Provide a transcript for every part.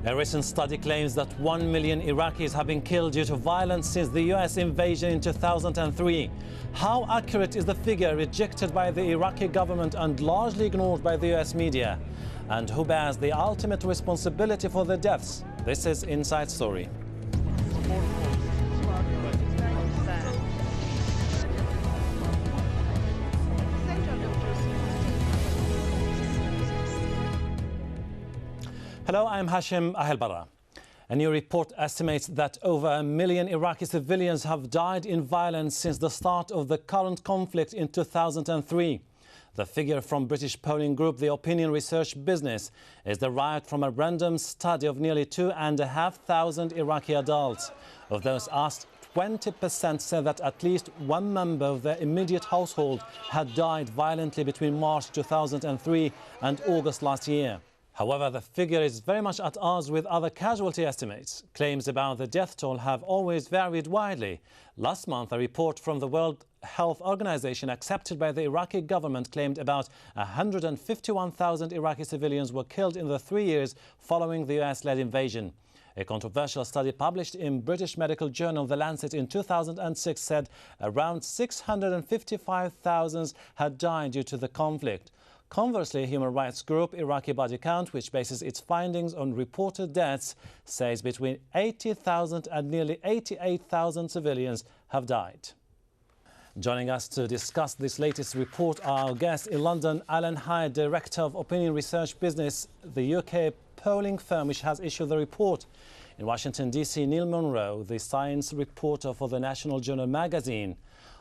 A recent study claims that 1 million Iraqis have been killed due to violence since the US invasion in 2003. How accurate is the figure rejected by the Iraqi government and largely ignored by the US media? And who bears the ultimate responsibility for the deaths? This is Inside Story. Hello, I'm Hashim Ahelbara. A new report estimates that over 1 million Iraqi civilians have died in violence since the start of the current conflict in 2003. The figure from British polling group The Opinion Research Business is derived from a random study of nearly 2,500 Iraqi adults. Of those asked, 20% said that at least one member of their immediate household had died violently between March 2003 and August last year. However, the figure is very much at odds with other casualty estimates. Claims about the death toll have always varied widely. Last month, a report from the World Health Organization accepted by the Iraqi government claimed about 151,000 Iraqi civilians were killed in the 3 years following the US-led invasion. A controversial study published in British medical journal The Lancet in 2006 said around 655,000 had died due to the conflict. Conversely, human rights group Iraqi Body Count, which bases its findings on reported deaths, says between 80,000 and nearly 88,000 civilians have died. Joining us to discuss this latest report are our guest in London, Alan Hyde, Director of Opinion Research Business, the UK polling firm which has issued the report. In Washington, D.C., Neil Munro, the science reporter for the National Journal magazine.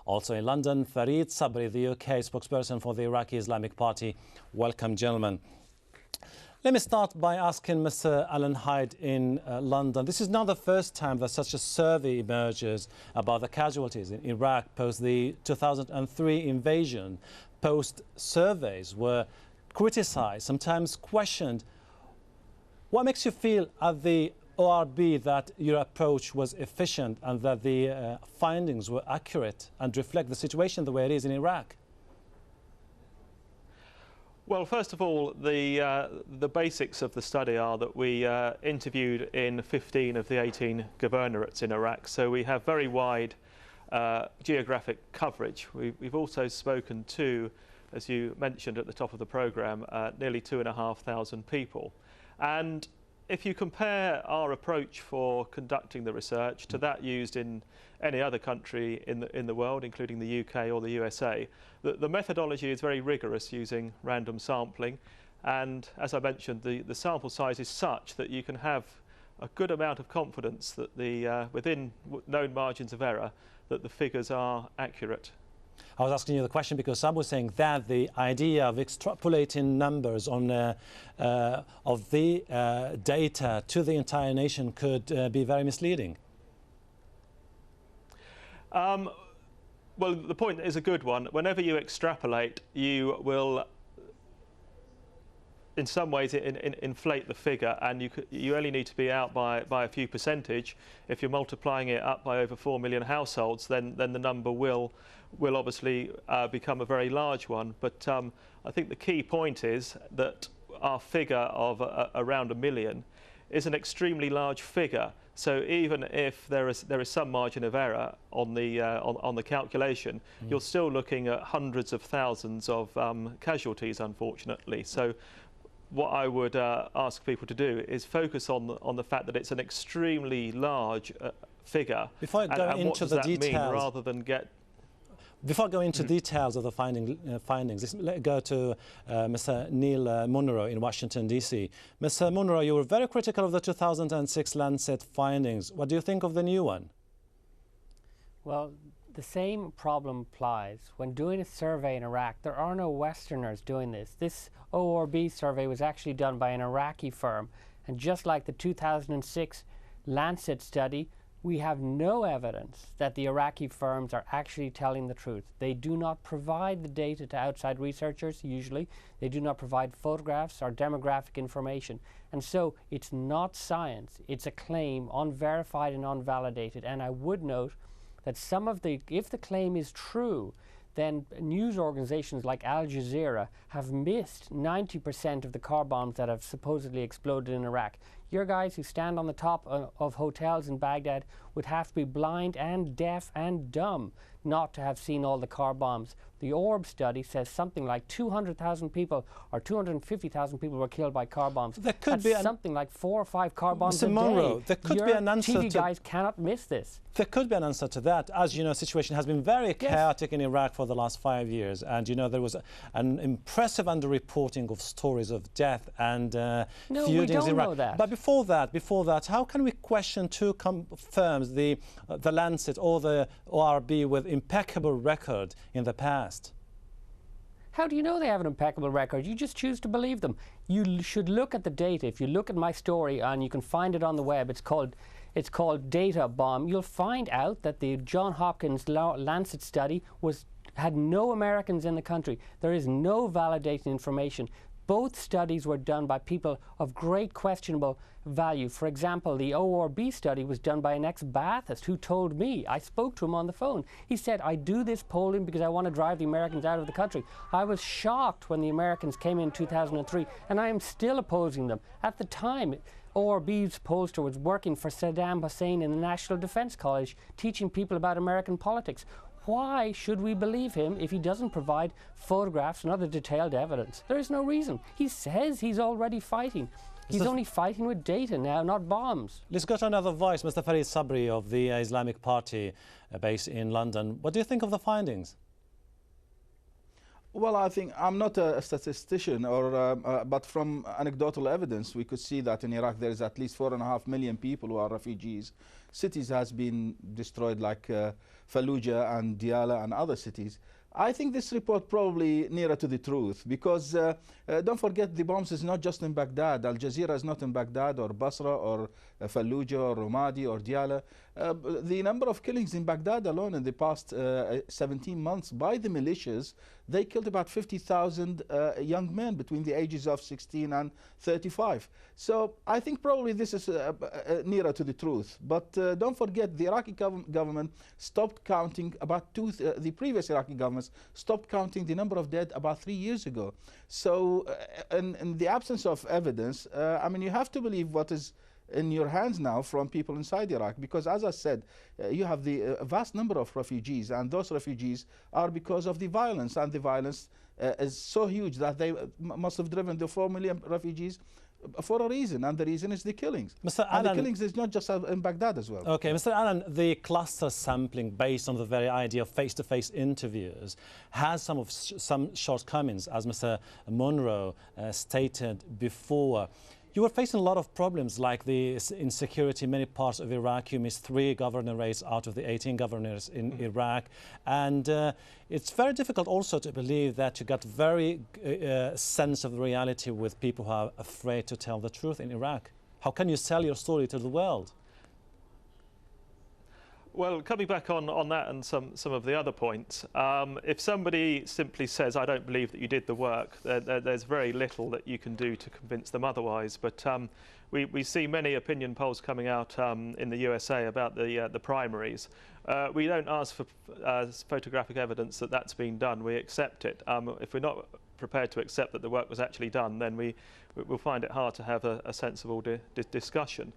Also in London, Fareed Sabri, the UK spokesperson for the Iraqi Islamic Party. Welcome, gentlemen. Let me start by asking Mr. Alan Hyde in London. This is not the first time that such a survey emerges about the casualties in Iraq post the 2003 invasion. Post-surveys were criticised, sometimes questioned. What makes you feel at the ORB that your approach was efficient and that the findings were accurate and reflect the situation the way it is in Iraq? Well, first of all, the basics of the study are that we interviewed in 15 of the 18 governorates in Iraq, so we have very wide geographic coverage. We've also spoken to, as you mentioned at the top of the programme, nearly 2,500 people. And if you compare our approach for conducting the research to that used in any other country in the world, including the UK or the USA, the methodology is very rigorous using random sampling. And as I mentioned, the sample size is such that you can have a good amount of confidence that within known margins of error, that the figures are accurate. I was asking you the question because some were saying that the idea of extrapolating numbers on of the data to the entire nation could be very misleading. Well, the point is a good one. Whenever you extrapolate, you will in some ways inflate the figure, and you only need to be out by a few percentage. If you're multiplying it up by over 4 million households, then the number will obviously become a very large one. But I think the key point is that our figure of around 1 million is an extremely large figure. So even if there is some margin of error on the calculation, you're still looking at hundreds of thousands of casualties, unfortunately. So what I would ask people to do is focus on the fact that it's an extremely large figure. Before I go into the details, rather than get. Before I go into details of the findings, let's go to Mr. Neil Munro in Washington, D.C. Mr. Munro, you were very critical of the 2006 Lancet findings. What do you think of the new one? Well, the same problem applies. When doing a survey in Iraq, there are no Westerners doing this. This ORB survey was actually done by an Iraqi firm. And just like the 2006 Lancet study, we have no evidence that the Iraqi firms are actually telling the truth. They do not provide the data to outside researchers, usually. They do not provide photographs or demographic information. And so it's not science. It's a claim, unverified and unvalidated. And I would note that if the claim is true, then news organizations like Al Jazeera have missed 90% of the car bombs that have supposedly exploded in Iraq. Your guys who stand on the top of hotels in Baghdad would have to be blind and deaf and dumb not to have seen all the car bombs. The Orb study says something like 200,000 people or 250,000 people were killed by car bombs. There could be something like 4 or 5 car bombs Mr. a Monroe, day. there could be an answer TV guys cannot miss this. There could be an answer to that. As you know, the situation has been very chaotic in Iraq for the last 5 years. And, you know, there was an impressive underreporting of stories of death and No, feudings we don't in Iraq. know that. But before that, how can we question two firms, the Lancet or the ORB, with impeccable record in the past? How do you know they have an impeccable record? You just choose to believe them. You should look at the data. If you look at my story, and you can find it on the web, it's called Data Bomb. You'll find out that the Johns Hopkins Lancet study had no Americans in the country. There is no validating information. Both studies were done by people of great questionable value. For example, the ORB study was done by an ex-Ba'athist who told me, I spoke to him on the phone. He said, I do this polling because I want to drive the Americans out of the country. I was shocked when the Americans came in 2003, and I am still opposing them. At the time, ORB's pollster was working for Saddam Hussein in the National Defense College, teaching people about American politics. Why should we believe him if he doesn't provide photographs and other detailed evidence? There is no reason. He says he's already fighting. He's only fighting with data now, not bombs. Let's go to another voice, Mr. Farid Sabri of the Islamic Party based in London. What do you think of the findings? Well, I think I'm not a statistician, but from anecdotal evidence, we could see that in Iraq there is at least 4.5 million people who are refugees. Cities has been destroyed like Fallujah and Diyala and other cities. I think this report probably nearer to the truth, because don't forget the bombs is not just in Baghdad. Al Jazeera is not in Baghdad or Basra or Fallujah or Ramadi or Diyala. The number of killings in Baghdad alone in the past 17 months by the militias, they killed about 50,000 young men between the ages of 16 and 35. So I think probably this is nearer to the truth. But don't forget, the Iraqi government stopped counting the previous Iraqi governments stopped counting the number of dead about 3 years ago. So in the absence of evidence, I mean, you have to believe what is in your hands now from people inside Iraq, because as I said, you have the vast number of refugees, and those refugees are because of the violence, and the violence is so huge that they must have driven the 4 million refugees for a reason, and the reason is the killings. Mr. And the killings is not just in Baghdad as well. Okay, Mr. Allen, the cluster sampling based on the very idea of face-to-face interviews has some shortcomings, as Mr. Monroe stated before. You were facing a lot of problems like the insecurity in many parts of Iraq. You missed 3 governorates out of the 18 governors in Iraq. And it's very difficult also to believe that you got very sense of the reality with people who are afraid to tell the truth in Iraq. How can you sell your story to the world? Well, coming back on that and some of the other points, if somebody simply says, I don't believe that you did the work, there's very little that you can do to convince them otherwise. But we see many opinion polls coming out in the USA about the primaries. We don't ask for photographic evidence that that's been done. We accept it. If we're not prepared to accept that the work was actually done, then we'll find it hard to have a sensible discussion.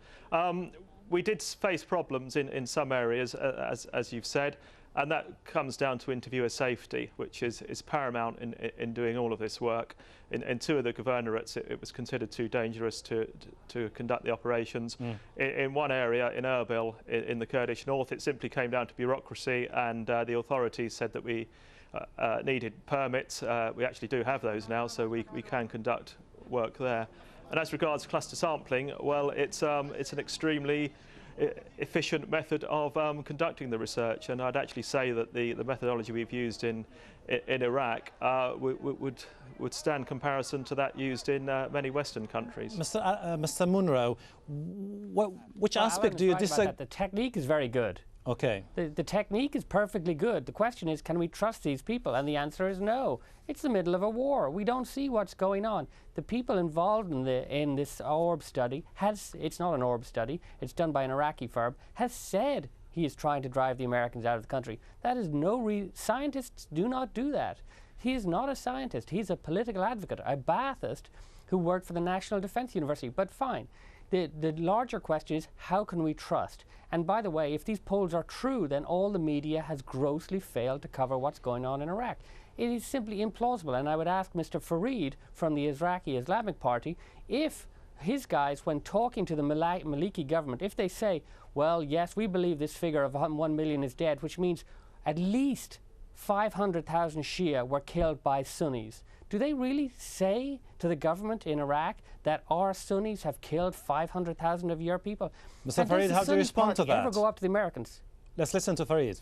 We did face problems in some areas, as you've said, and that comes down to interviewer safety, which is paramount in doing all of this work. In 2 of the governorates, it was considered too dangerous to conduct the operations. In one area, in Erbil, in the Kurdish north, it simply came down to bureaucracy, and the authorities said that we needed permits. We actually do have those now, so we can conduct work there. And as regards cluster sampling, well, it's an extremely efficient method of conducting the research, and I'd actually say that the methodology we've used in Iraq would stand comparison to that used in many Western countries. Mr. Monroe, which aspect do you disagree? The technique is very good. Okay. The technique is perfectly good. The question is, can we trust these people? And the answer is no. It's the middle of a war. We don't see what's going on. The people involved in this Orb study it's not an Orb study, it's done by an Iraqi firm, has said he is trying to drive the Americans out of the country. That is scientists do not do that. He is not a scientist. He's a political advocate, a Ba'athist who worked for the National Defense University. But fine. the larger question is, how can we trust? And by the way, if these polls are true, then all the media has grossly failed to cover what's going on in Iraq. It is simply implausible. And I would ask Mr. Fareed from the Iraqi Islamic Party if his guys, when talking to the Maliki government, if they say, well, yes, we believe this figure of 1 million is dead, which means at least 500,000 Shia were killed by Sunnis. Do they really say to the government in Iraq that our Sunnis have killed 500,000 of your people? Mr. Fareed, how do you respond to that? Ever go up to the Americans? Let's listen to Fareed.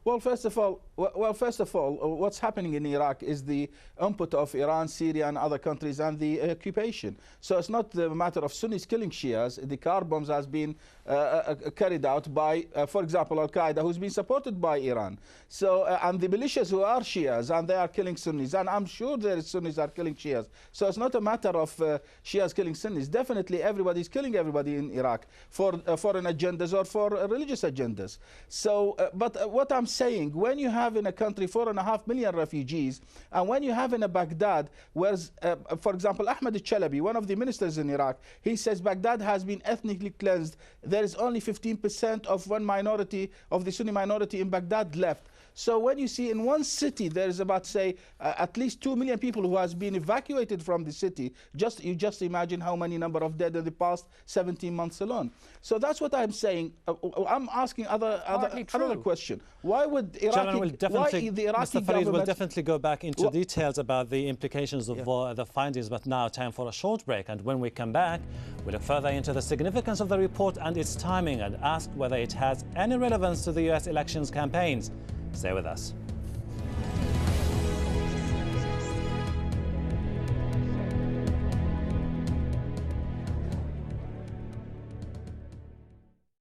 Well, first of all, what's happening in Iraq is the input of Iran, Syria, and other countries, and the occupation. So it's not the matter of Sunnis killing Shias. The car bombs has been carried out by, for example, Al Qaeda, who's been supported by Iran. So and the militias who are Shias, and they are killing Sunnis, and I'm sure there is Sunnis are killing Shias. So it's not a matter of Shias killing Sunnis. Definitely, everybody's killing everybody in Iraq for foreign agendas or for religious agendas. So, but what I'm saying, when you have in a country 4.5 million refugees, and when you have in a Baghdad, where, for example, Ahmed al-Chalabi, one of the ministers in Iraq, he says Baghdad has been ethnically cleansed. There is only 15% of one minority, of the Sunni minority in Baghdad left. So when you see in one city there is about, say, at least 2 million people who has been evacuated from the city, you just imagine how many number of dead in the past 17 months alone. So that's what I'm saying. I'm asking another question. Why would the Iraqi Mr. Fareed government... will definitely go back into details about the implications of the findings, but now time for a short break. And when we come back, we'll look further into the significance of the report and its timing, and ask whether it has any relevance to the US elections campaigns. Stay with us.